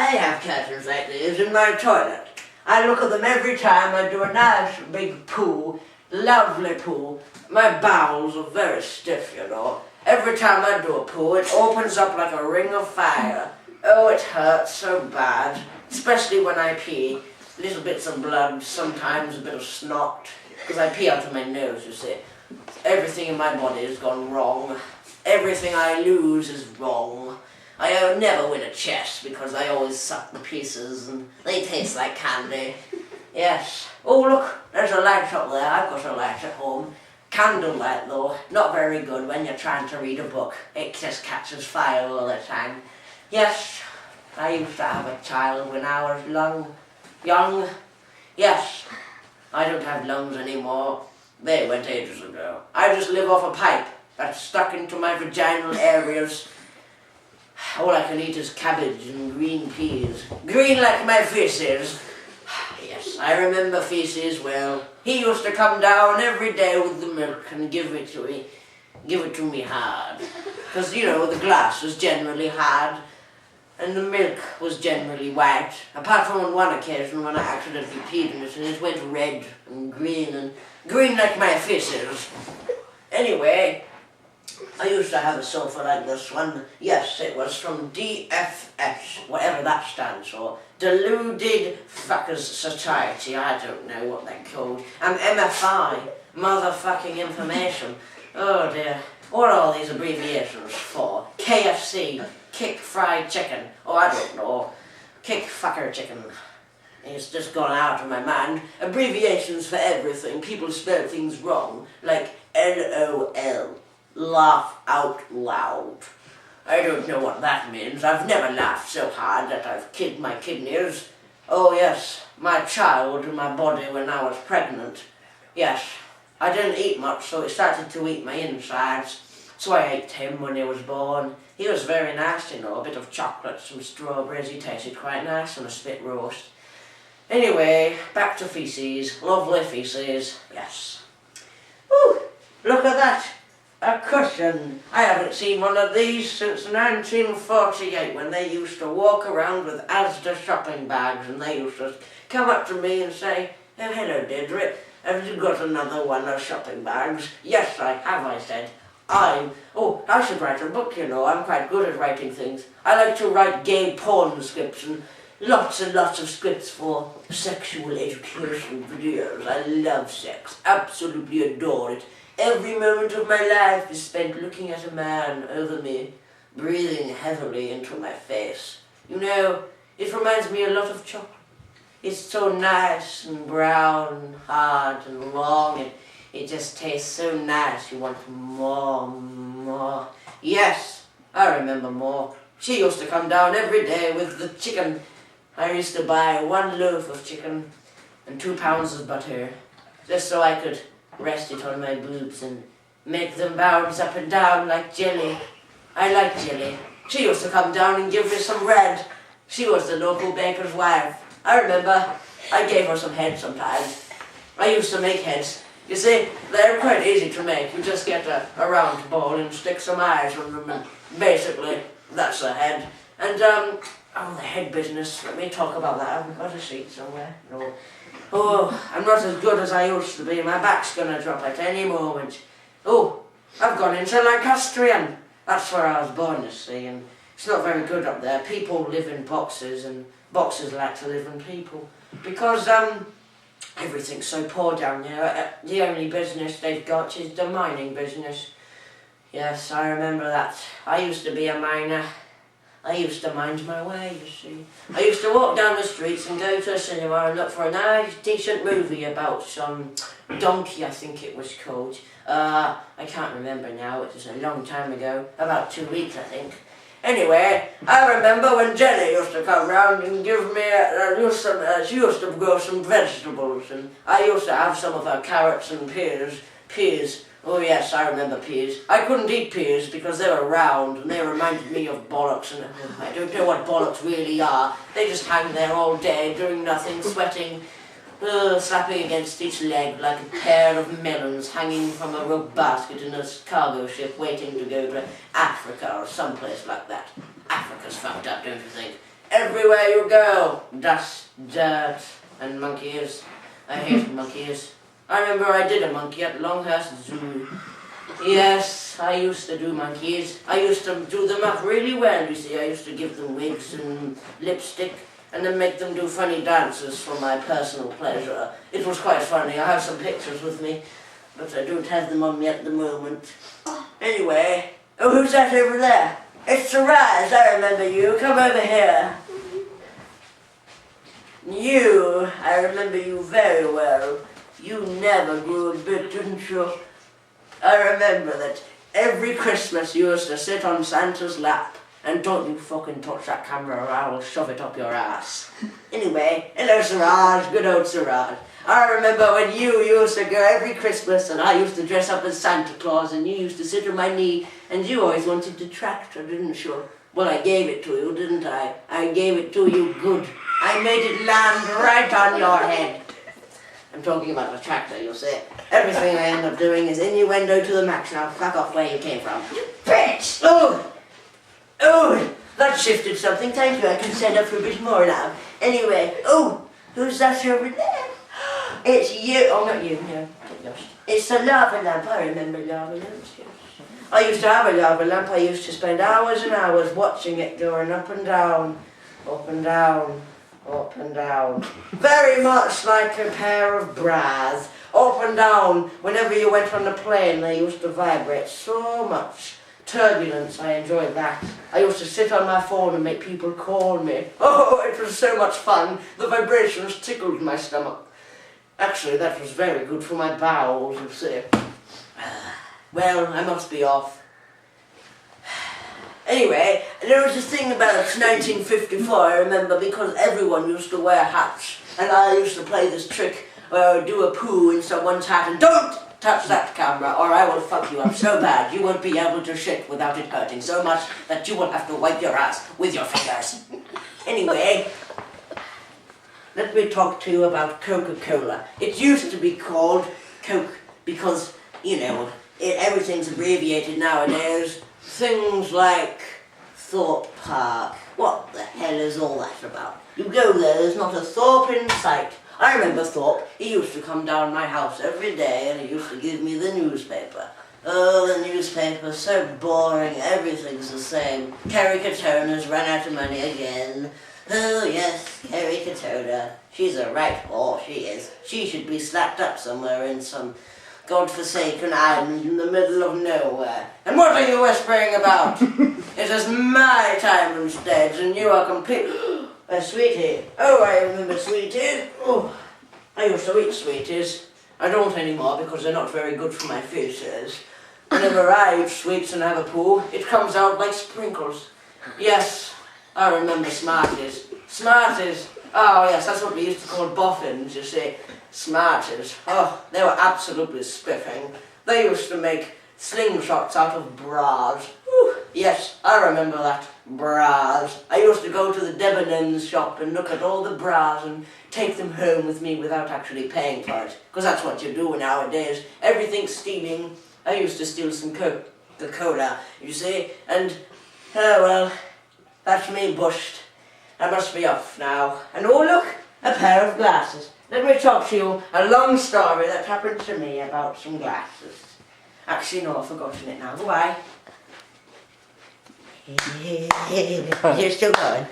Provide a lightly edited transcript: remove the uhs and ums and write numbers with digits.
I have curtains like these in my toilet. I look at them every time I do a nice big poo, lovely poo. My bowels are very stiff, you know. Every time I do a poo, it opens up like a ring of fire. Oh, it hurts so bad, especially when I pee. Little bits of blood, sometimes a bit of snot, because I pee out of my nose, you see. Everything in my body has gone wrong. Everything I lose is wrong. I never win a chess because I always suck the pieces and they taste like candy. Yes. Oh look, there's a light up there. I've got a light at home. Candlelight though, not very good when you're trying to read a book. It just catches fire all the time. Yes, I used to have a child when I was young. Yes, I don't have lungs anymore. They went ages ago. I just live off a pipe that's stuck into my vaginal areas. All I can eat is cabbage and green peas. Green like my feces. Yes, I remember feces well. He used to come down every day with the milk and give it to me hard. Because, you know, the glass was generally hard and the milk was generally white. Apart from on one occasion when I accidentally peed in it and it went red and green like my feces. Anyway, I used to have a sofa like this one. Yes, it was from DFS, whatever that stands for. Deluded Fuckers Society, I don't know what they're called. And MFI, Motherfucking Information. Oh dear, what are all these abbreviations for? KFC, Kick Fried Chicken, oh I don't know, Kick Fucker Chicken. It's just gone out of my mind. Abbreviations for everything. People spell things wrong, like LOL. Laugh out loud. I don't know what that means. I've never laughed so hard that I've killed my kidneys. Oh yes, my child in my body when I was pregnant. Yes, I didn't eat much, so it started to eat my insides. So I ate him when he was born. He was very nice, you know, a bit of chocolate, some strawberries. He tasted quite nice and a spit roast. Anyway, back to feces. Lovely feces, yes. Whew, look at that. A cushion. I haven't seen one of these since 1948 when they used to walk around with Asda shopping bags and they used to come up to me and say, oh, hello Dierdrie, have you got another one of shopping bags? Yes, I have, I said. I should write a book, you know, I'm quite good at writing things. I like to write gay porn scripts and lots of scripts for sexual education videos. I love sex, absolutely adore it. Every moment of my life is spent looking at a man over me, breathing heavily into my face. You know, it reminds me a lot of chocolate. It's so nice and brown, hard and long, and it just tastes so nice. You want more. Yes, I remember more. She used to come down every day with the chicken. I used to buy 1 loaf of chicken and 2 pounds of butter, just so I could rest it on my boobs and make them bounce up and down like jelly. I like jelly. She used to come down and give me some bread. She was the local baker's wife. I remember I gave her some heads sometimes. I used to make heads. You see, they're quite easy to make. You just get a round bowl and stick some eyes on them and basically that's a head. And the head business, let me talk about that. Have we got a sheet somewhere? No. Oh, I'm not as good as I used to be. My back's gonna drop at any moment. Oh, I've gone into Lancastrian. That's where I was born, you see, and it's not very good up there. People live in boxes, and boxes like to live in people. Because, everything's so poor down there. The only business they've got is the mining business. Yes, I remember that. I used to be a miner. I used to mind my way, you see. I used to walk down the streets and go to a cinema and look for a nice, decent movie about some donkey, I think it was called. I can't remember now, it was a long time ago, about 2 weeks, I think. Anyway, I remember when Jenny used to come round and give me, she used to grow some vegetables, and I used to have some of her carrots and peas. Oh yes, I remember peas. I couldn't eat peas because they were round and they reminded me of bollocks, and I don't know what bollocks really are. They just hang there all day doing nothing, sweating, slapping against each leg like a pair of melons hanging from a rope basket in a cargo ship waiting to go to Africa or someplace like that. Africa's fucked up, don't you think? everywhere you go. Dust, dirt, and monkeys. I hate monkeys. I remember I did a monkey at Longhurst Zoo. Yes, I used to do monkeys. I used to do them up really well, you see. I used to give them wigs and lipstick and then make them do funny dances for my personal pleasure. It was quite funny. I have some pictures with me, but I don't have them on me at the moment. Anyway, oh, who's that over there? It's Raz, I remember you. Come over here. You, I remember you very well. You never grew a bit, didn't you? I remember that every Christmas you used to sit on Santa's lap. And don't you fucking touch that camera or I will shove it up your ass. Anyway, hello Siraj, good old Siraj. I remember when you used to go every Christmas and I used to dress up as Santa Claus and you used to sit on my knee and you always wanted the tractor, didn't you? Well, I gave it to you, didn't I? I gave it to you good. I made it land right on your head. I'm talking about the tractor, you'll see. Everything I end up doing is innuendo to the max. Now fuck off where you came from. You bitch! Oh, that shifted something. Thank you. I can stand up for a bit more now. Anyway, oh, who's that over there? It's you. Oh, not you. No, get lost. It's a lava lamp. I remember lava lamps, yes. I used to have a lava lamp. I used to spend hours and hours watching it going up and down, up and down, up and down. Very much like a pair of bras. Up and down. Whenever you went on the plane, they used to vibrate so much. Turbulence, I enjoyed that. I used to sit on my phone and make people call me. Oh, it was so much fun. The vibrations tickled my stomach. Actually, that was very good for my bowels, you see. Well, I must be off. Anyway, there was a thing about 1954, I remember, because everyone used to wear hats. And I used to play this trick where I would do a poo in someone's hat and don't touch that camera or I will fuck you up so bad you won't be able to shit without it hurting so much that you will have to wipe your ass with your fingers. Anyway, let me talk to you about Coca-Cola. It used to be called Coke because, you know, everything's abbreviated nowadays. Things like Thorpe Park. What the hell is all that about? You go there's not a Thorpe in sight. I remember Thorpe. He used to come down my house every day and he used to give me the newspaper. Oh, the newspaper's so boring, everything's the same. Kerry Katona's run out of money again. Oh yes, Kerry Katona. She's a right whore, she is. She should be slapped up somewhere in some godforsaken island in the middle of nowhere. And what are you whispering about? It is my time instead, and you are complete... Sweetie. Oh, I remember sweeties. Oh, I used to eat sweeties. I don't anymore because they're not very good for my faces. Whenever I eat sweets and have a poo, it comes out like sprinkles. Yes, I remember Smarties. Smarties. Oh yes, that's what we used to call boffins, you see. Smarties. Oh, they were absolutely spiffing. They used to make slingshots out of bras. Whew. Yes, I remember that. Bras. I used to go to the Debenhams shop and look at all the bras and take them home with me without actually paying for it. Because that's what you do nowadays. Everything's stealing. I used to steal some Coca-Cola, you see, and, oh well, that's me bushed. I must be off now. And oh look, a pair of glasses. Let me talk to you a long story that happened to me about some glasses. Actually, no, I've forgotten it now. Goodbye. You're still going.